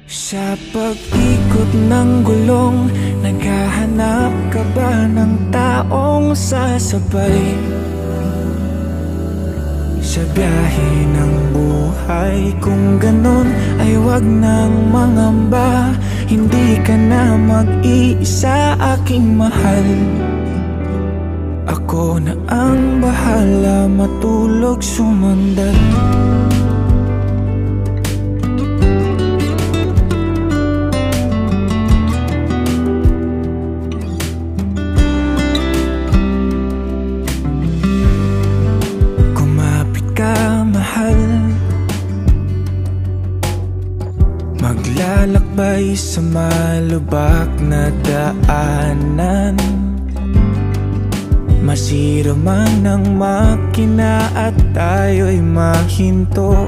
Sa pag-ikot ng gulong, naghahanap ka ba ng taong sasabay? Sa biyahe ng buhay, kung ganon ay wag nang mangamba. Hindi ka na mag-iisa, aking mahal. Ako na ang bahala, matulog sumandal. Maglalakbay sa malubak na daanan, masira man ang makina at tayo'y mahinto.